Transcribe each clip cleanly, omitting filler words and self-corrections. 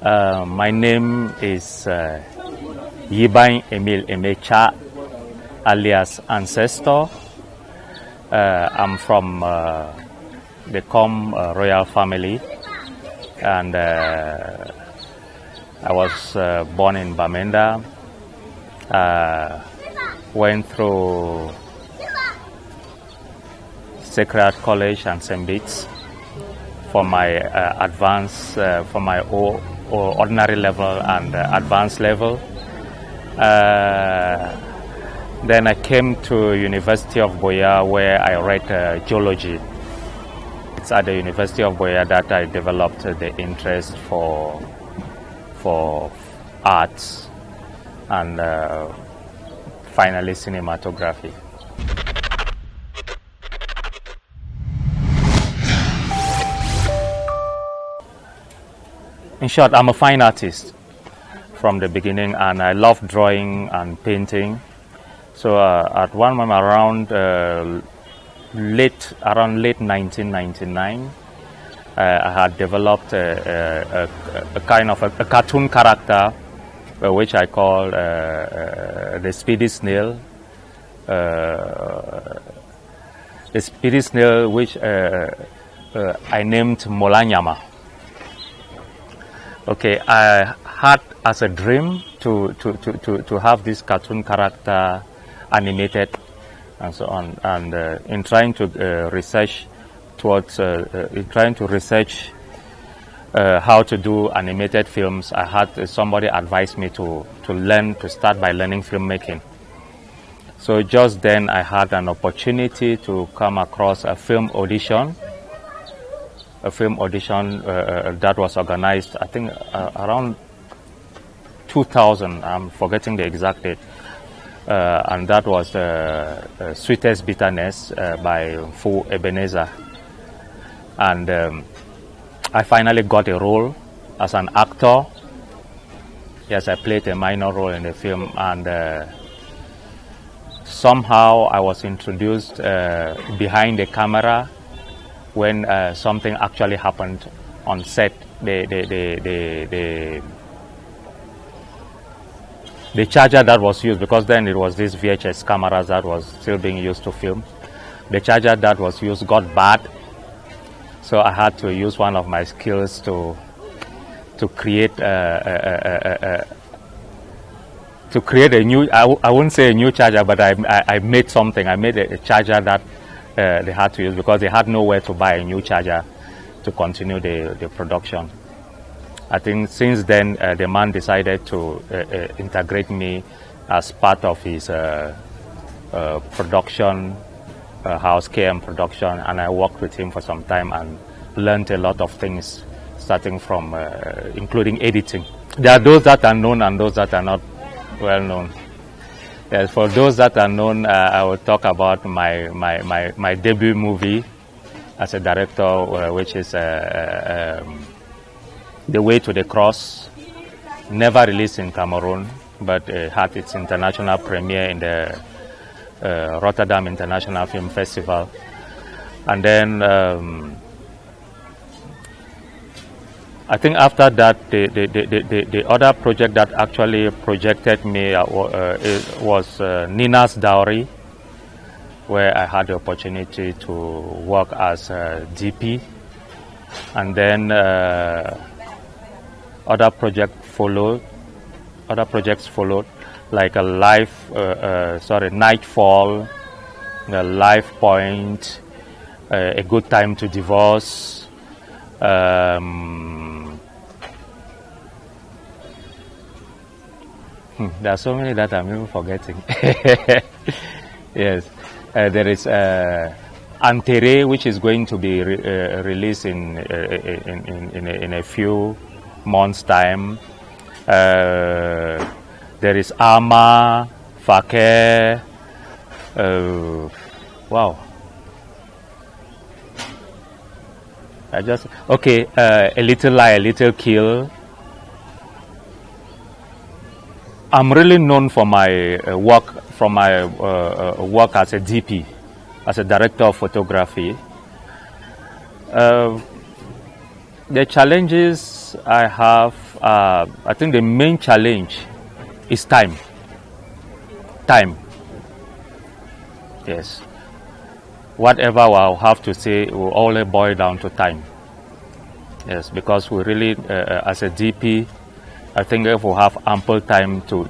My name is Yibain Emile-Aime Chah, alias Ancestor. I'm from the royal family, and I was born in Bamenda. Went through Sacred College and St. Bede's for my for my ordinary level and advanced level. Then I came to University of Buea, where I read geology. It's at the University of Buea that I developed the interest for arts and finally cinematography. In short, I'm a fine artist from the beginning, and I love drawing and painting. So at one moment around late 1999, I had developed a kind of a cartoon character, which I call the Speedy Snail. The Speedy Snail, which I named Molanyama. Okay, I had as a dream to have this cartoon character animated and so on. And in trying to research towards, how to do animated films, I had somebody advise me to start by learning filmmaking. So just then I had an opportunity to come across a film audition that was organized, I think, around 2000. I'm forgetting the exact date. And that was Sweetest Bitterness by Fu Ebenezer. And I finally got a role as an actor. Yes, I played a minor role in the film, and somehow I was introduced behind the camera when something actually happened on set. The charger that was used, because then it was these VHS cameras that was still being used to film. The charger that was used got bad, so I had to use one of my skills to create a new. I wouldn't say a new charger, but I made something. I made a charger that they had to use, because they had nowhere to buy a new charger to continue the production. I think since then the man decided to integrate me as part of his production house, KM Production, and I worked with him for some time and learned a lot of things, starting from including editing. There are those that are known and those that are not well known. Yes, for those that are known, I will talk about my debut movie as a director, which is The Way to the Cross, never released in Cameroon, but had its international premiere in the Rotterdam International Film Festival. And then I think after that, the other project that actually projected me was Nina's Dowry, where I had the opportunity to work as a DP. And then other projects followed, like Nightfall, Life Point, A Good Time to Divorce. There are so many that I'm even forgetting. Yes, there is Antere, which is going to be released in a few months' time. There is Ama, Fakir. Wow. A Little Lie, A Little Kill. I'm really known for my work as a DP, as a director of photography. The challenges I have I think the main challenge is time. Time. Yes. Whatever I'll have to say will only boil down to time. Yes, because we really, as a DP, I think if we have ample time to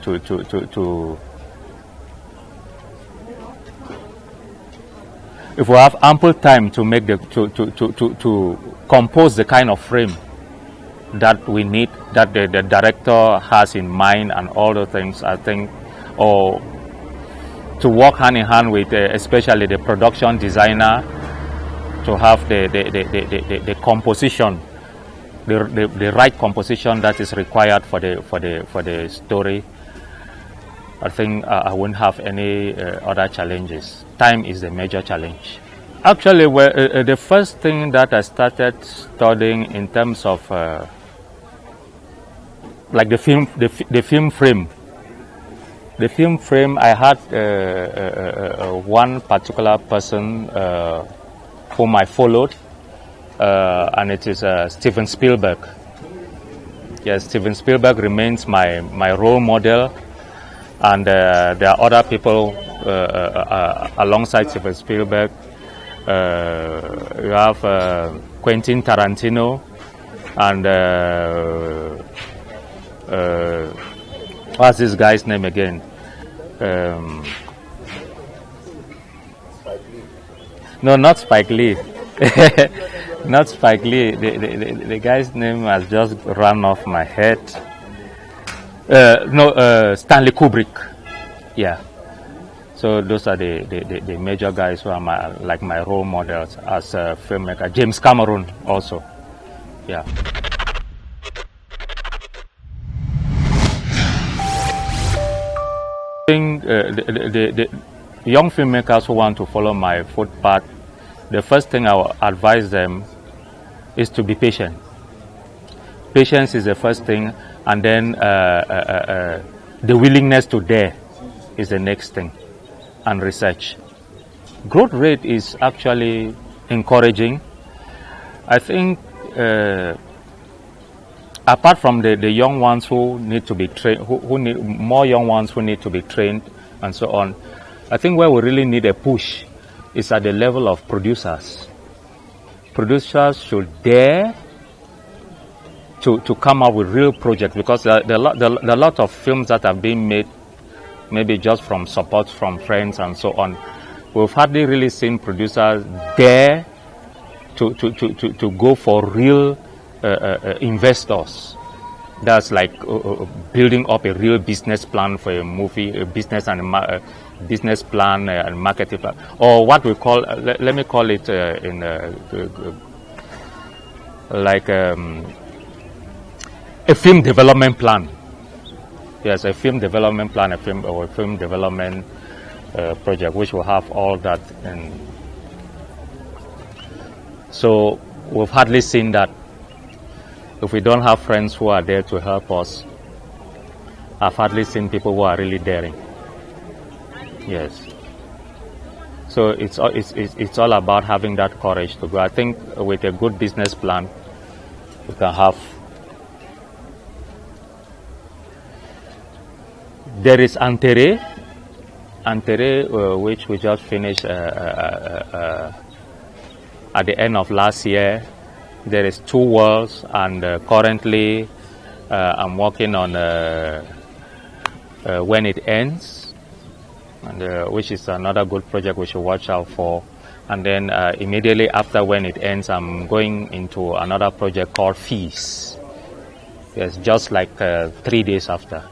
if we have ample time to make the to compose the kind of frame that we need, that the director has in mind, and all the things, I think, or to work hand in hand with especially the production designer to have the composition, the right composition that is required for the story. I think I won't have any other challenges. Time is the major challenge. Actually, the first thing that I started studying in terms of like the film frame. The film frame, I had one particular person whom I followed, and it is Steven Spielberg. Yes, Steven Spielberg remains my role model, and there are other people alongside Steven Spielberg. You have Quentin Tarantino, and what's this guy's name again? No, not Spike Lee. Not Spike Lee. The guy's name has just run off my head. Stanley Kubrick. Yeah. So those are the major guys who are my role models as a filmmaker. James Cameron also. Yeah. I think the young filmmakers who want to follow my footpath, the first thing I will advise them is to be patient. Patience is the first thing, and then the willingness to dare is the next thing, and research. Growth rate is actually encouraging. I think apart from the young ones who need to be trained, who need more young ones who need to be trained and so on, I think where we really need a push is at the level of producers. Producers should dare to come up with real projects, because there are a lot of films that have been made maybe just from support from friends and so on. We've hardly really seen producers dare to go for real investors. That's like building up a real business plan for a movie, a business plan and marketing plan, or what we call, let me call it like a film development plan. Yes, a film development plan, a film development project, which will have all that. And so we've hardly seen that. If we don't have friends who are there to help us, I've hardly seen people who are really daring. Yes. So it's all about having that courage to go. I think with a good business plan, we can have. There is Antere, which we just finished at the end of last year. There is Two Worlds, and currently I'm working on When It Ends, and which is another good project we should watch out for. And then immediately after When It Ends, I'm going into another project called Feast. Yes, just like 3 days after.